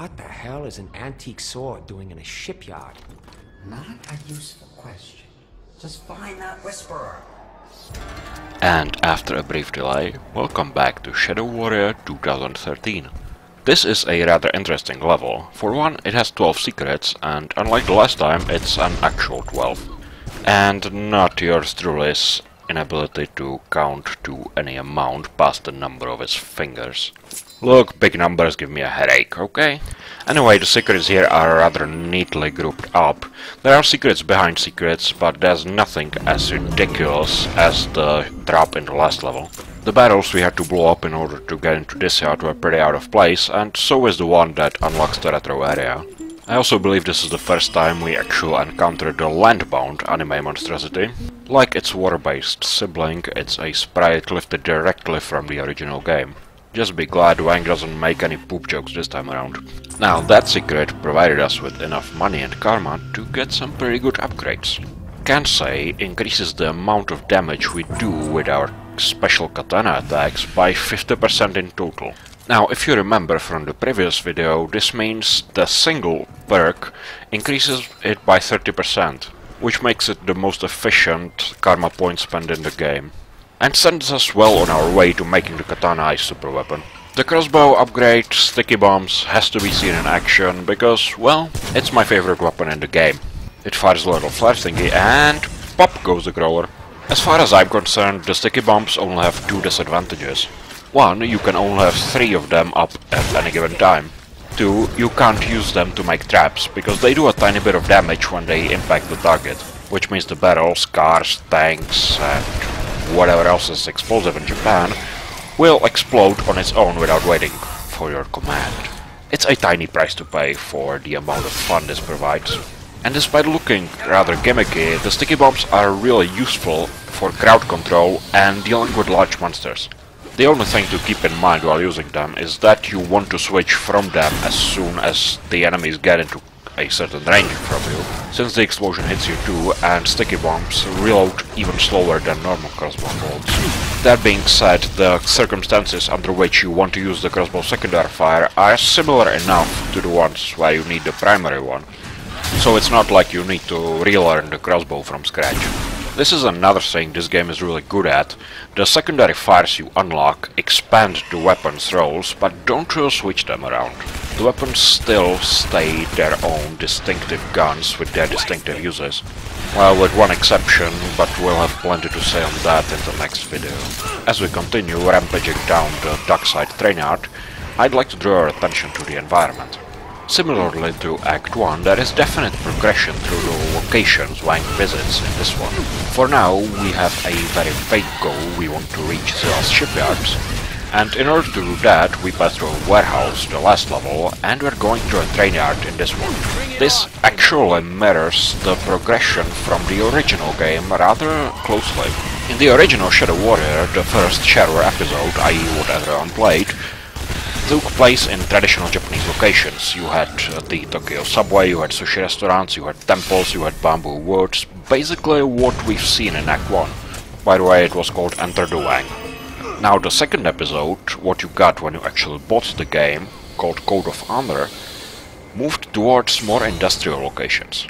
What the hell is an antique sword doing in a shipyard? Not a useful question. Just find that whisperer. And after a brief delay, welcome back to Shadow Warrior 2013. This is a rather interesting level. For one, it has 12 secrets, and unlike the last time, it's an actual 12. And not yours truly's inability to count to any amount past the number of his fingers. Look, big numbers give me a headache, okay? Anyway, the secrets here are rather neatly grouped up. There are secrets behind secrets, but there's nothing as ridiculous as the drop in the last level. The barrels we had to blow up in order to get into this yard were pretty out of place, and so is the one that unlocks the retro area. I also believe this is the first time we actually encountered the land-bound anime monstrosity. Like its water-based sibling, it's a sprite lifted directly from the original game. Just be glad Wang doesn't make any poop jokes this time around. Now, that secret provided us with enough money and karma to get some pretty good upgrades. Kansei increases the amount of damage we do with our special katana attacks by 50% in total. Now, if you remember from the previous video, this means the single perk increases it by 30%, which makes it the most efficient karma point spend in the game, and sends us well on our way to making the katana a super weapon. The crossbow upgrade, Sticky Bombs, has to be seen in action because, well, it's my favorite weapon in the game. It fires a little flare thingy and pop goes the grower. As far as I'm concerned, the Sticky Bombs only have two disadvantages. One, you can only have 3 of them up at any given time. 2, you can't use them to make traps, because they do a tiny bit of damage when they impact the target, which means the barrels, cars, tanks, and whatever else is explosive in Japan will explode on its own without waiting for your command. It's a tiny price to pay for the amount of fun this provides. And despite looking rather gimmicky, the Sticky Bombs are really useful for crowd control and dealing with large monsters. The only thing to keep in mind while using them is that you want to switch from them as soon as the enemies get into a certain range from you, since the explosion hits you too, and Sticky Bombs reload even slower than normal crossbow bolts. That being said, the circumstances under which you want to use the crossbow secondary fire are similar enough to the ones where you need the primary one, so it's not like you need to relearn the crossbow from scratch. This is another thing this game is really good at. The secondary fires you unlock expand the weapons' roles, but don't really switch them around. The weapons still stay their own distinctive guns with their distinctive uses. Well, with one exception, but we'll have plenty to say on that in the next video. As we continue rampaging down the dockside train yard, I'd like to draw our attention to the environment. Similarly to Act 1, there is definite progression through the locations Wang visits in this one. For now, we have a very vague goal: we want to reach the shipyards. And in order to do that, we pass through a warehouse, the last level, and we're going through a train yard in this one. This actually mirrors the progression from the original game rather closely. In the original Shadow Warrior, the first Shadow episode, i.e. what everyone played, took place in traditional Japanese locations. You had the Tokyo subway, you had sushi restaurants, you had temples, you had bamboo woods, basically what we've seen in Act 1. By the way, it was called Enter the Wang. Now the second episode, what you got when you actually bought the game, called Code of Honor, moved towards more industrial locations.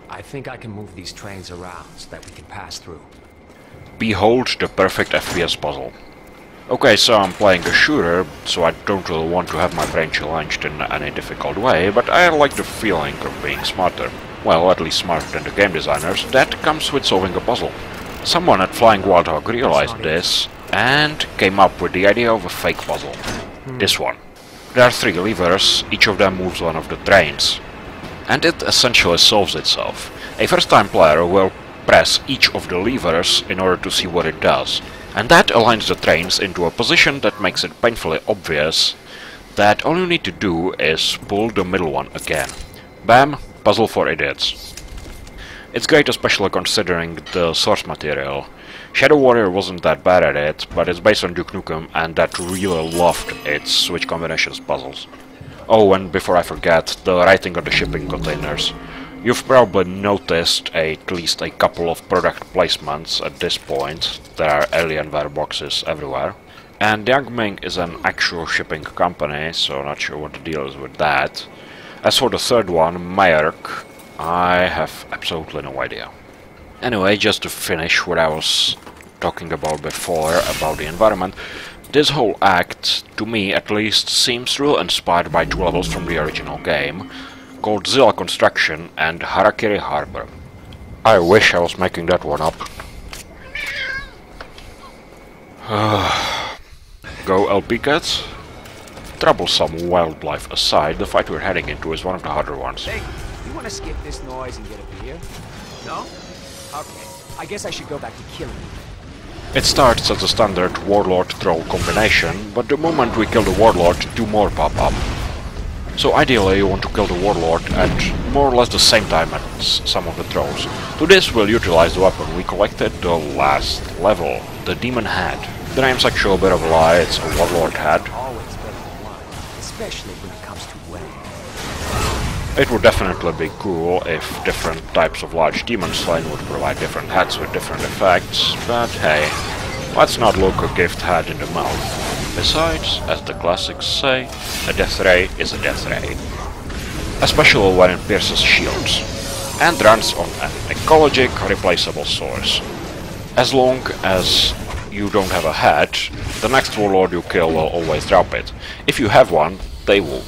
I think I can move these trains around so that we can pass through. Behold the perfect FPS puzzle. Okay, so I'm playing a shooter, so I don't really want to have my brain challenged in any difficult way, but I like the feeling of being smarter. Well, at least smarter than the game designers. That comes with solving a puzzle. Someone at Flying Wild Hog realized this and came up with the idea of a fake puzzle. This one. There are 3 levers, each of them moves one of the trains. And it essentially solves itself. A first-time player will press each of the levers in order to see what it does. And that aligns the trains into a position that makes it painfully obvious that all you need to do is pull the middle one again. Bam! Puzzle for idiots. It's great, especially considering the source material. Shadow Warrior wasn't that bad at it, but it's based on Duke Nukem, and that really loved its switch combinations puzzles. Oh, and before I forget, the writing on the shipping containers. You've probably noticed at least a couple of product placements at this point. There are Alienware boxes everywhere. And Yang is an actual shipping company, so not sure what the deal is with that. As for the third one, Mayerk, I have absolutely no idea. Anyway, just to finish what I was talking about before, about the environment, this whole act, to me at least, seems real inspired by two levels from the original game, called Zilla Construction and Harakiri Harbor. I wish I was making that one up. Go LP cats? Troublesome wildlife aside, the fight we're heading into is one of the harder ones. Hey, you want to skip this noise and get a beer? No? Okay, I guess I should go back to killing you. It starts as a standard Warlord-Troll combination, but the moment we kill the Warlord, two more pop up. So ideally you want to kill the Warlord at more or less the same time as some of the Trolls. To this we'll utilize the weapon we collected the last level, the Demon Head. The name's actually a bit of a lie, it's a Warlord head. Always better than one, especially when it comes to weight. It would definitely be cool if different types of large demon slain would provide different heads with different effects, but hey, let's not look a gift head in the mouth. Besides, as the classics say, a death ray is a death ray. Especially when it pierces shields, and runs on an ecologic replaceable source. As long as you don't have a head, the next Warlord you kill will always drop it. If you have one, they won't.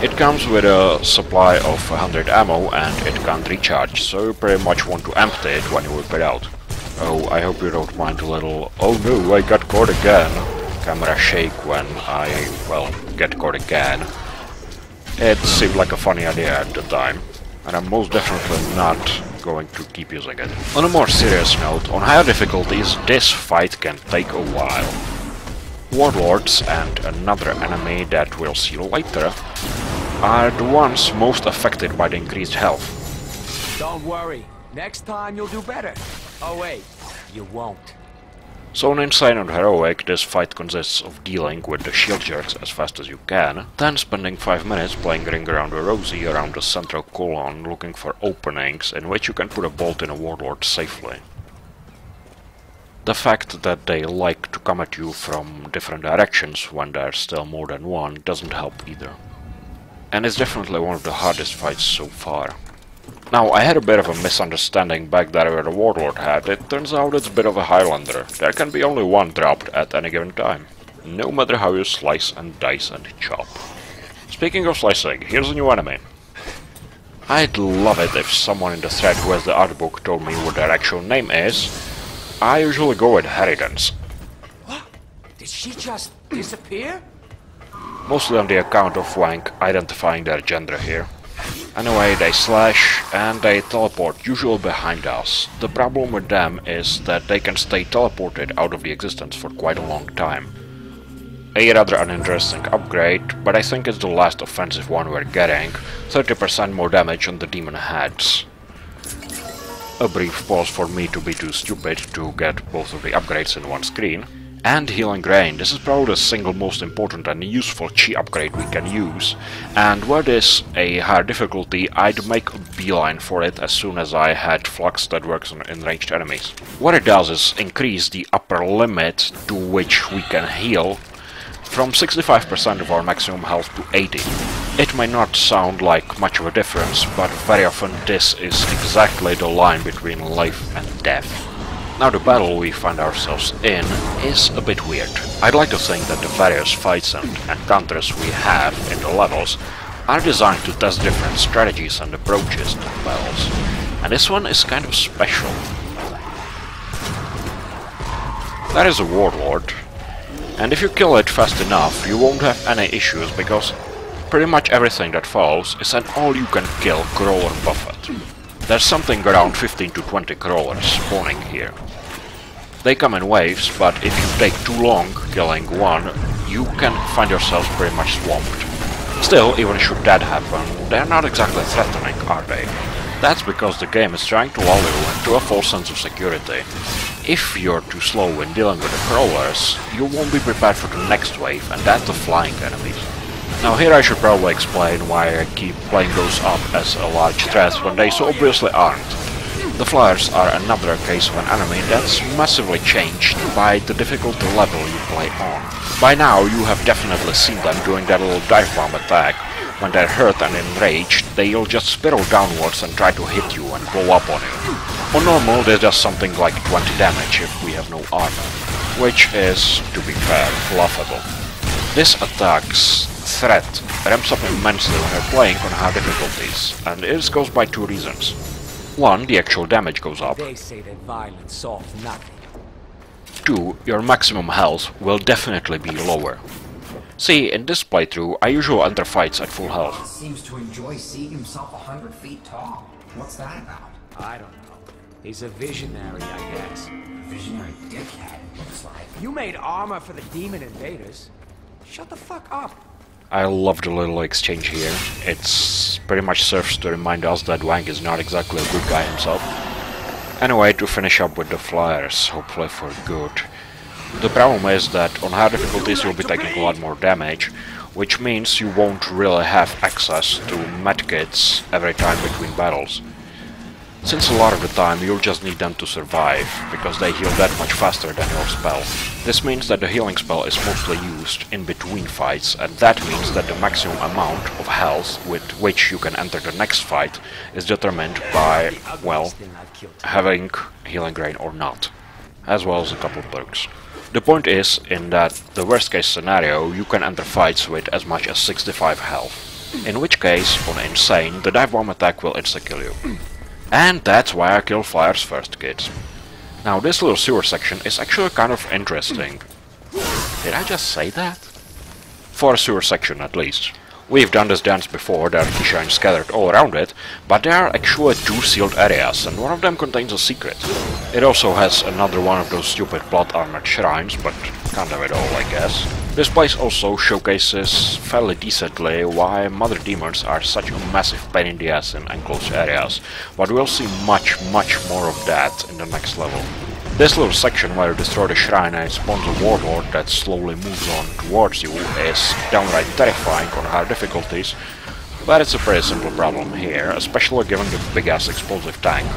It comes with a supply of 100 ammo and it can't recharge, so you pretty much want to empty it when you whip it out. Oh, I hope you don't mind a little "oh no, I got caught again" camera shake when I, well, get caught again. It seemed like a funny idea at the time, and I'm most definitely not going to keep using it. On a more serious note, on higher difficulties, this fight can take a while. Warlords and another enemy that we'll see later are the ones most affected by the increased health. Don't worry, next time you'll do better. Oh wait, you won't. So in Insane and Heroic, this fight consists of dealing with the shield jerks as fast as you can, then spending 5 minutes playing Ring Around the Rosie around the central colon looking for openings in which you can put a bolt in a Warlord safely. The fact that they like to come at you from different directions when there's still more than one doesn't help either. And it's definitely one of the hardest fights so far. Now, I had a bit of a misunderstanding back there where the Warlord had. It turns out it's a bit of a Highlander. There can be only one dropped at any given time, no matter how you slice and dice and chop. Speaking of slicing, here's a new enemy. I'd love it if someone in the thread who has the art book told me what their actual name is. I usually go with Harridans. What? Did she just disappear? Mostly on the account of Wank identifying their gender here. Anyway, they slash and they teleport, usually behind us. The problem with them is that they can stay teleported out of the existence for quite a long time. A rather uninteresting upgrade, but I think it's the last offensive one we're getting. 30% more damage on the demon heads. A brief pause for me to be too stupid to get both of the upgrades in one screen. And Healing Rain. This is probably the single most important and useful chi upgrade we can use. And were this a higher difficulty, I'd make a beeline for it as soon as I had Flux that works on ranged enemies. What it does is increase the upper limit to which we can heal from 65% of our maximum health to 80. It may not sound like much of a difference, but very often this is exactly the line between life and death. Now the battle we find ourselves in is a bit weird. I'd like to think that the various fights and encounters we have in the levels are designed to test different strategies and approaches to battles. And this one is kind of special. That is a Warlord. And if you kill it fast enough, you won't have any issues because pretty much everything that follows is an all-you-can-kill crawler buffet. There's something around 15 to 20 crawlers spawning here. They come in waves, but if you take too long killing one, you can find yourselves pretty much swamped. Still, even should that happen, they're not exactly threatening, are they? That's because the game is trying to lull you into a false sense of security. If you're too slow in dealing with the crawlers, you won't be prepared for the next wave, and that's the flying enemies. Now here I should probably explain why I keep playing those up as a large threat when they so obviously aren't. The flyers are another case of an enemy that's massively changed by the difficulty level you play on. By now you have definitely seen them doing that little dive bomb attack. When they're hurt and enraged, they'll just spiral downwards and try to hit you and blow up on you. On normal, they does something like 20 damage if we have no armor, which is, to be fair, laughable. This attack's threat ramps up immensely when you're playing on hard difficulties, and it goes by two reasons. One, the actual damage goes up. They say that violence solves nothing. Two, your maximum health will definitely be lower. See, in this playthrough, I usually enter fights at full health. Seems to enjoy seeing himself 100 feet tall. What's that about? I don't know. He's a visionary, I guess. A visionary dickhead, looks like. You made armor for the demon invaders. Shut the fuck up. I love the little exchange here. It's pretty much serves to remind us that Wang is not exactly a good guy himself. Anyway, to finish up with the flyers, hopefully for good. The problem is that on hard difficulties you'll be taking a lot more damage, which means you won't really have access to medkits every time between battles. Since a lot of the time you'll just need them to survive, because they heal that much faster than your spell. This means that the healing spell is mostly used in between fights, and that means that the maximum amount of health with which you can enter the next fight is determined by, well, having healing grain or not, as well as a couple of perks. The point is, in that the worst case scenario, you can enter fights with as much as 65 health. In which case, on Insane, the dive bomb attack will insta-kill you. And that's why I kill flyers first, kids. Now this little sewer section is actually kind of interesting. Did I just say that? For a sewer section at least. We've done this dance before, there are key shrines scattered all around it, but there are actually two sealed areas, and one of them contains a secret. It also has another one of those stupid blood-armored shrines, but can't have it all, I guess. This place also showcases fairly decently why mother demons are such a massive pain in the ass in enclosed areas, but we'll see much more of that in the next level. This little section where you destroy the shrine and it spawns a warlord that slowly moves on towards you is downright terrifying on hard difficulties, but it's a pretty simple problem here, especially given the big-ass explosive tank.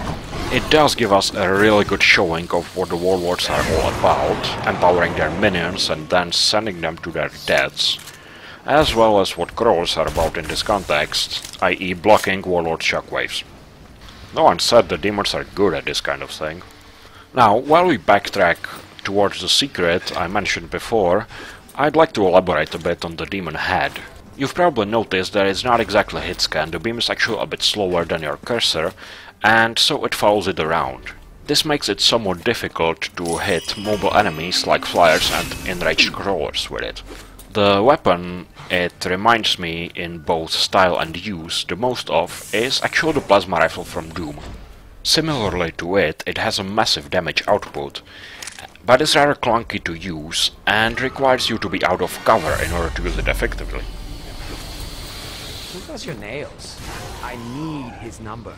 It does give us a really good showing of what the warlords are all about, empowering their minions and then sending them to their deaths, as well as what crawls are about in this context, i.e. blocking warlord shockwaves. No one said the demons are good at this kind of thing. Now, while we backtrack towards the secret I mentioned before, I'd like to elaborate a bit on the demon head. You've probably noticed that it's not exactly a hit scan, the beam is actually a bit slower than your cursor, and so it follows it around. This makes it somewhat difficult to hit mobile enemies like flyers and enraged crawlers with it. The weapon it reminds me in both style and use the most of is actually the plasma rifle from Doom. Similarly to it, it has a massive damage output, but is rather clunky to use and requires you to be out of cover in order to use it effectively. Who does your nails? I need his number.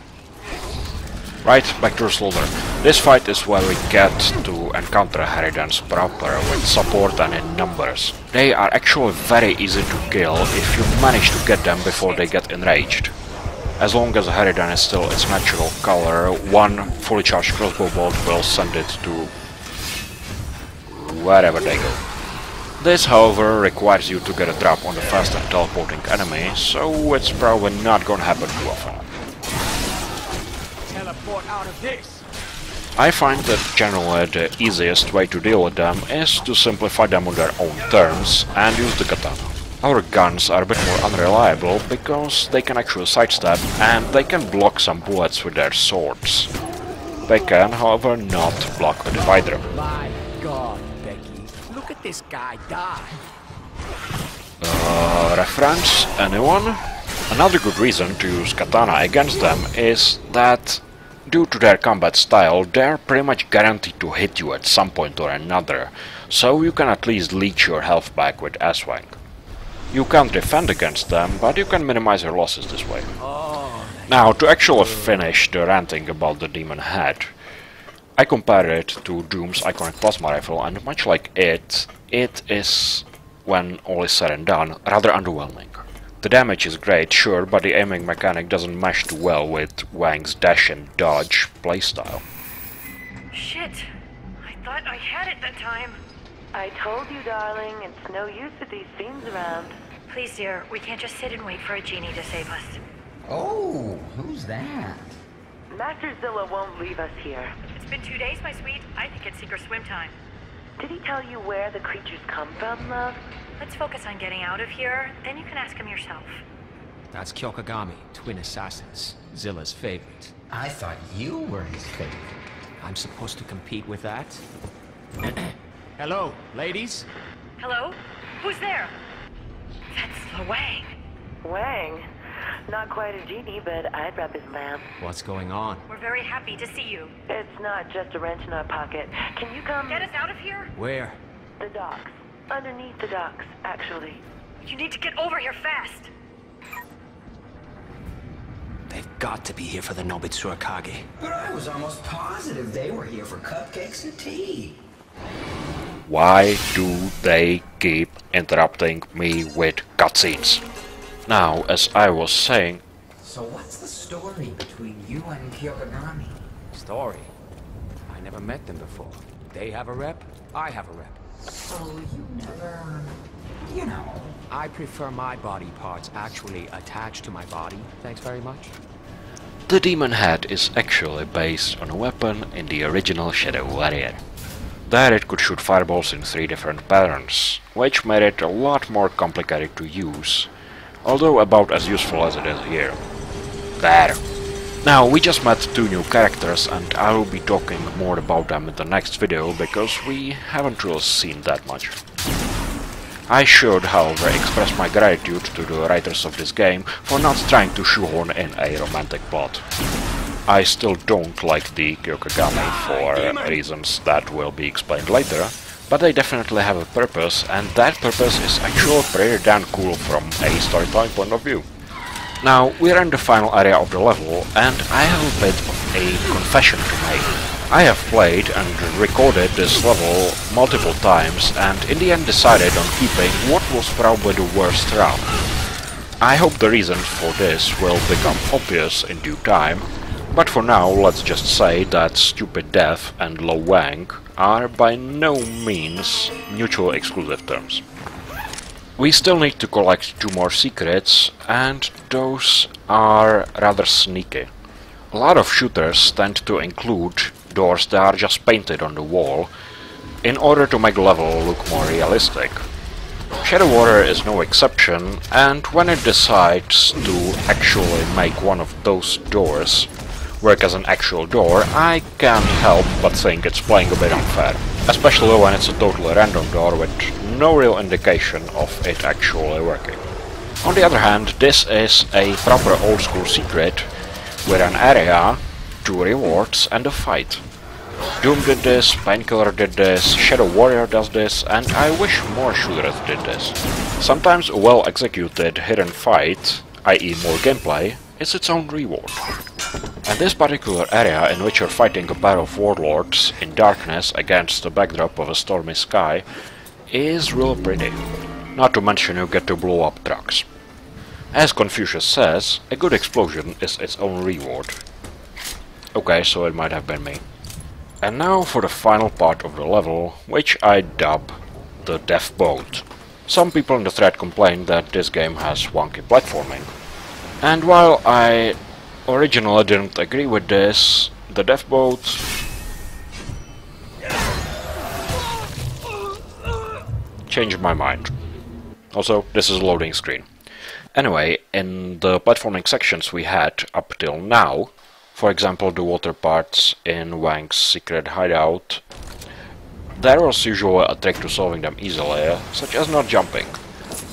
Right, back to the slaughter. This fight is where we get to encounter Haridans proper, with support and in numbers. They are actually very easy to kill if you manage to get them before they get enraged. As long as the Haridan is still its natural color, one fully charged crossbow bolt will send it to wherever they go. This, however, requires you to get a drop on the fast and teleporting enemy, so it's probably not gonna happen too often. Teleport out of this. I find that generally the easiest way to deal with them is to simply fight them on their own terms and use the katana. Our guns are a bit more unreliable because they can actually sidestep and they can block some bullets with their swords. They can, however, not block a divider. My God, Becky, look at this guy die. Reference? Anyone? Another good reason to use katana against them is that due to their combat style, they're pretty much guaranteed to hit you at some point or another, so you can at least leech your health back with S-Wang. You can't defend against them, but you can minimize your losses this way. Now, to actually finish the ranting about the demon head, I compare it to Doom's iconic plasma rifle, and much like it is, when all is said and done, rather underwhelming. The damage is great, sure, but the aiming mechanic doesn't mesh too well with Wang's dash and dodge playstyle. Shit! I thought I had it that time. I told you, darling, it's no use with these fiends around. Please, dear, we can't just sit and wait for a genie to save us. Oh, who's that? Master Zilla won't leave us here. It's been 2 days, my sweet. I think it's sink or swim time. Did he tell you where the creatures come from, love? Let's focus on getting out of here, then you can ask him yourself. That's Kyokugami, twin assassins. Zilla's favorite. I thought you were his favorite. I'm supposed to compete with that? Hello, ladies? Hello? Who's there? That's the Wang. Wang? Not quite a genie, but I'd rub his lamp. What's going on? We're very happy to see you. It's not just a wrench in our pocket. Can you come? Get us out of here? Where? The docks. Underneath the docks, actually. You need to get over here fast. They've got to be here for the Nobitsura Kage. But I was almost positive they were here for cupcakes and tea. Why do they keep interrupting me with cutscenes? Now, as I was saying... So what's the story between you and Kyokugami? Story? I never met them before. They have a rep, I have a rep. So you never... you know... I prefer my body parts actually attached to my body, thanks very much. The demon head is actually based on a weapon in the original Shadow Warrior. There it could shoot fireballs in 3 different patterns, which made it a lot more complicated to use, although about as useful as it is here. There! Now, we just met 2 new characters, and I will be talking more about them in the next video, because we haven't really seen that much. I should, however, express my gratitude to the writers of this game for not trying to shoehorn in a romantic plot. I still don't like the Kyokugami for reasons that will be explained later, but they definitely have a purpose, and that purpose is actually pretty damn cool from a storytelling point of view. Now, we're in the final area of the level, and I have a bit of a confession to make. I have played and recorded this level multiple times, and in the end decided on keeping what was probably the worst round. I hope the reason for this will become obvious in due time, but for now let's just say that Stupid Death and Low Wang are by no means mutually exclusive terms. We still need to collect 2 more secrets, and those are rather sneaky. A lot of shooters tend to include doors that are just painted on the wall, in order to make the level look more realistic. Shadow Warrior is no exception, and when it decides to actually make one of those doors work as an actual door, I can't help but think it's playing a bit unfair. Especially when it's a totally random door with no real indication of it actually working. On the other hand, this is a proper old school secret with an area, 2 rewards and a fight. Doom did this, Painkiller did this, Shadow Warrior does this, and I wish more shooters did this. Sometimes a well executed hidden fight, i.e. more gameplay, is its own reward. And this particular area in which you're fighting a pair of warlords in darkness against the backdrop of a stormy sky is real pretty. Not to mention you get to blow up trucks. As Confucius says, a good explosion is its own reward. Okay, so it might have been me. And now for the final part of the level, which I dub the Death Boat. Some people in the thread complain that this game has wonky platforming. And while I originally didn't agree with this, the Death Boat changed my mind. Also, this is a loading screen. Anyway, in the platforming sections we had up till now, for example the water parts in Wang's secret hideout, there was usually a trick to solving them easily, such as not jumping.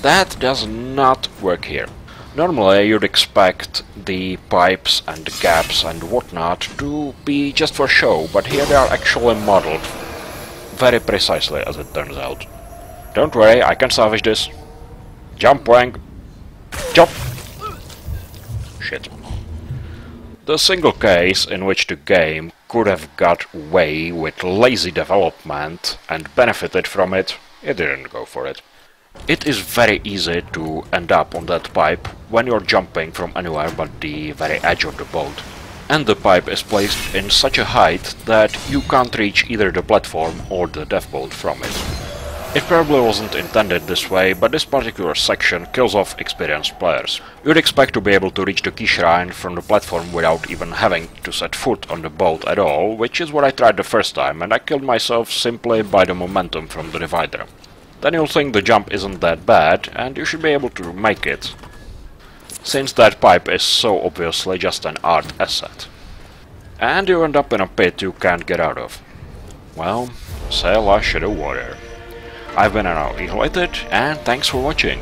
That does not work here. Normally you'd expect the pipes and the gaps and whatnot to be just for show, but here they are actually modeled very precisely, as it turns out. Don't worry, I can salvage this. Jump, Wang! Jump! Shit. The single case in which the game could have got away with lazy development and benefited from it, it didn't go for it. It is very easy to end up on that pipe when you're jumping from anywhere but the very edge of the boat. And the pipe is placed in such a height that you can't reach either the platform or the death bolt from it. It probably wasn't intended this way, but this particular section kills off experienced players. You'd expect to be able to reach the key shrine from the platform without even having to set foot on the boat at all, which is what I tried the first time, and I killed myself simply by the momentum from the divider. Then you'll think the jump isn't that bad, and you should be able to make it, since that pipe is so obviously just an art asset. And you end up in a pit you can't get out of. Well, c'est la Shadow Warrior. I've been Annihilated, and thanks for watching.